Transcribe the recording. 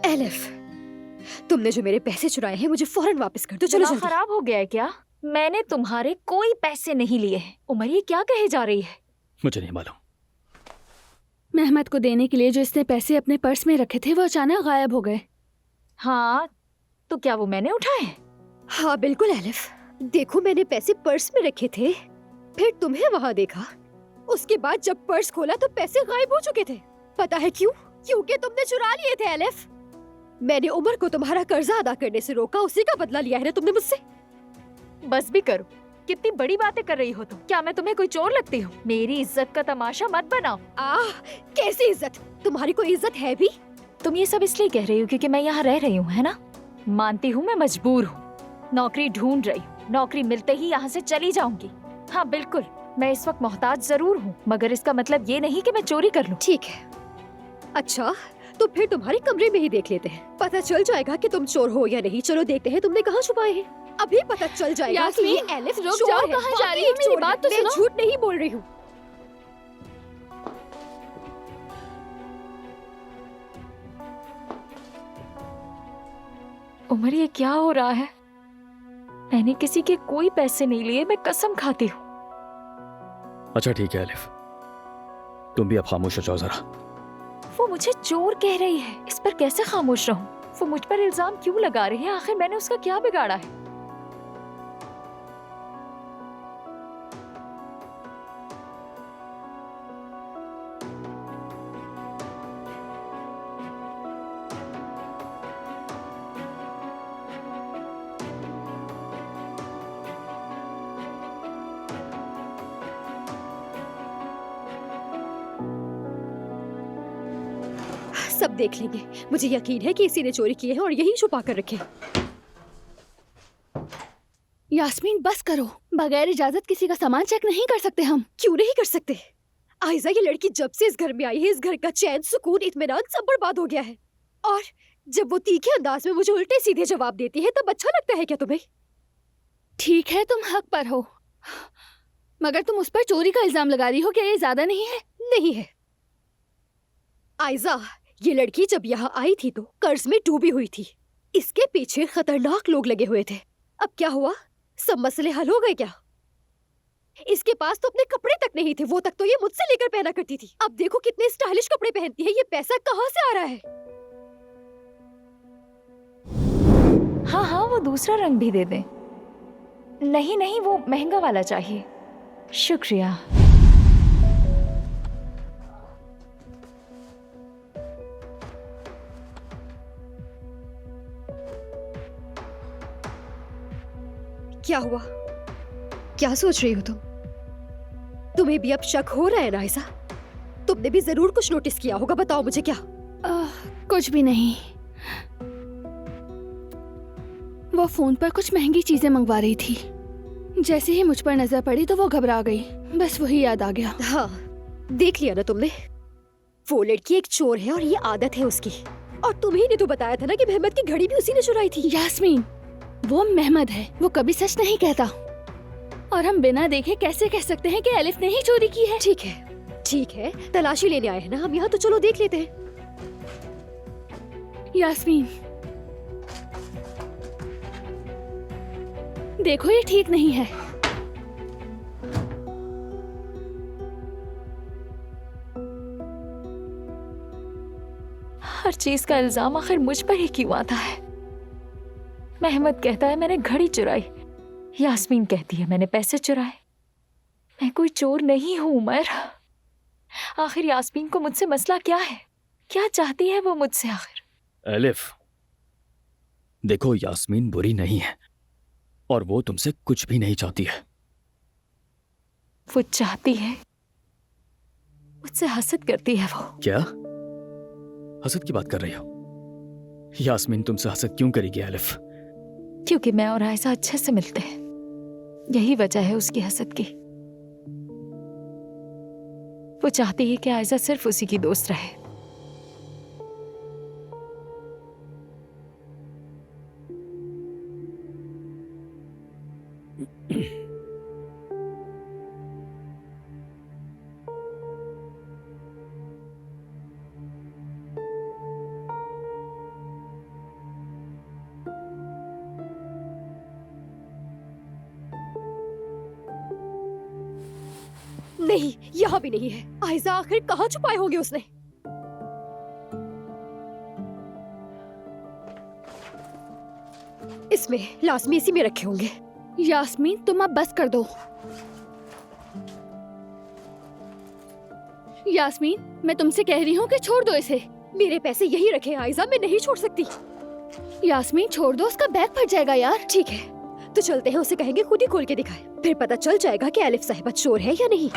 Elif, तुमने जो मेरे पैसे चुराए हैं मुझे फौरन वापस कर दो। चलो दिमाग जल्दी। खराब हो गया है क्या? मैंने तुम्हारे कोई पैसे नहीं लिए हैं। उमर ये क्या कहे जा रही है? मुझे नहीं मालूम। मेहमत को देने के लिए जो इसने पैसे अपने पर्स में रखे थे वो अचानक गायब हो गए। हाँ, तो क्या वो मैंने उठाए? हाँ बिल्कुल एलिफ, देखो मैंने पैसे पर्स में रखे थे, फिर तुम्हें वहाँ देखा। उसके बाद जब पर्स खोला तो पैसे गायब हो चुके थे। पता है क्यों? क्योंकि तुमने चुरा लिए थे एलिफ। मैंने उमर को तुम्हारा कर्जा अदा करने से रोका, उसी का बदला लिया है ना तुमने मुझसे। बस भी करो, कितनी बड़ी बातें कर रही हो तुम। क्या मैं तुम्हें कोई चोर लगती हूँ? मेरी इज्जत का तमाशा मत बनाओ। कैसी इज्जत? तुम्हारी कोई इज्जत है भी? तुम ये सब इसलिए कह रही हो क्योंकि मैं यहाँ रह रही हूँ, है ना? मानती हूँ मैं मजबूर हूँ, नौकरी ढूंढ रही हूँ, नौकरी मिलते ही यहाँ से चली जाऊंगी। हाँ बिल्कुल, मैं इस वक्त मोहताज जरूर हूँ, मगर इसका मतलब ये नहीं कि मैं चोरी कर लूँ। ठीक है, अच्छा तो फिर तुम्हारे कमरे में ही देख लेते हैं, पता चल जाएगा कि तुम चोर हो या नहीं। चलो देखते हैं तुमने कहाँ छुपाए हैं। अभी पता चल जाएगा कि ये एलिफ रुक चोर जाओ, है। कहाँ जा रही वाकई हो? एक मेरी चोर बात है। तो मैं सुनो। झूठ नहीं बोल रही हूँ। उमर ये क्या हो रहा है? मैंने किसी के कोई पैसे नहीं लिए, मैं कसम खाती हूँ। अच्छा ठीक है एलिफ, तुम भी अब खामोश हो जाओ जरा। वो मुझे चोर कह रही है, इस पर कैसे खामोश रहूं? वो मुझ पर इल्जाम क्यों लगा रही है? आखिर मैंने उसका क्या बिगाड़ा है? सब देख लेंगे, मुझे यकीन है कि इसी ने चोरी की है और यही छुपा कर रखे। यास्मीन बस करो, बगैर इजाजत किसी का सामान चेक नहीं कर सकते हम। क्यों नहीं कर सकते? आयजा, ये लड़की जब से इस घर में आई है, इस घर का चैन, सुकून, इत्मीनान सब बर्बाद हो गया है। और जब वो तीखे अंदाज में मुझे उल्टे सीधे जवाब देती है तब अच्छा लगता है क्या तुम्हें? ठीक है तुम हक पर हो, मगर तुम उस पर चोरी का इल्जाम लगा रही हो, क्या ये ज्यादा नहीं है? नहीं है आयजा, ये लड़की जब यहाँ आई थी तो कर्ज में डूबी हुई थी। इसके पीछे खतरनाक लोग लगे हुए थे। अब क्या हुआ? सब मसले हल हो गए क्या? इसके पास तो अपने कपड़े तक नहीं थे, वो तक तो ये मुझसे लेकर पहना करती थी। अब देखो कितने स्टाइलिश कपड़े पहनती है। ये पैसा कहाँ से आ रहा है? हाँ हाँ, वो दूसरा रंग भी दे दें। नहीं नहीं, वो महंगा वाला चाहिए। शुक्रिया। क्या हुआ? क्या सोच रही हो तुम? तुम्हें भी अब शक हो रहा है ना आयजा? तुमने भी जरूर कुछ नोटिस किया होगा, बताओ मुझे क्या? कुछ भी नहीं। वो फोन पर कुछ महंगी चीजें मंगवा रही थी, जैसे ही मुझ पर नजर पड़ी तो वो घबरा गई, बस वही याद आ गया। हाँ, देख लिया ना तुमने? वो लड़की एक चोर है और ये आदत है उसकी। और तुम्ही ने तो बताया था ना कि मेहमद की घड़ी भी उसी ने चुराई थी। यास्मीन, वो मेहमद है, वो कभी सच नहीं कहता। और हम बिना देखे कैसे कह सकते हैं कि एलिफ ने ही चोरी की है? ठीक है, ठीक है, तलाशी लेने आए हैं ना हम यहाँ, तो चलो देख लेते हैं। यास्मीन देखो, ये ठीक नहीं है। हर चीज का इल्जाम आखिर मुझ पर ही क्यों आता है? मेहमद कहता है मैंने घड़ी चुराई, यास्मीन कहती है मैंने पैसे चुराए। मैं कोई चोर नहीं हूं उमर। आखिर यास्मीन को मुझसे मसला क्या है? क्या चाहती है वो मुझसे आखिर? एलिफ, देखो यास्मीन बुरी नहीं है और वो तुमसे कुछ भी नहीं चाहती है। वो चाहती है, मुझसे हसद करती है वो। क्या हसद की बात कर रही हो? यास्मीन तुमसे हसद क्यों करेगी एलिफ? क्योंकि मैं और आयशा अच्छे से मिलते हैं, यही वजह है उसकी हसद की। वो चाहती है कि आयशा सिर्फ उसी की दोस्त रहे। नहीं, यहाँ भी नहीं है। आयजा आखिर कहाँ छुपाए होंगे उसने? इसमें, लाजमी इसी में रखे होंगे। यास्मीन तुम अब बस कर दो। यास्मीन मैं तुमसे कह रही हूँ कि छोड़ दो इसे। मेरे पैसे यही रखे हैं आयजा, मैं नहीं छोड़ सकती। यास्मीन छोड़ दो, उसका बैग फट जाएगा यार। ठीक है तो चलते हैं, उसे कहेंगे खुद ही खोल के दिखाए, फिर पता चल जाएगा कि आलिफ साहिबा चोर है या नहीं।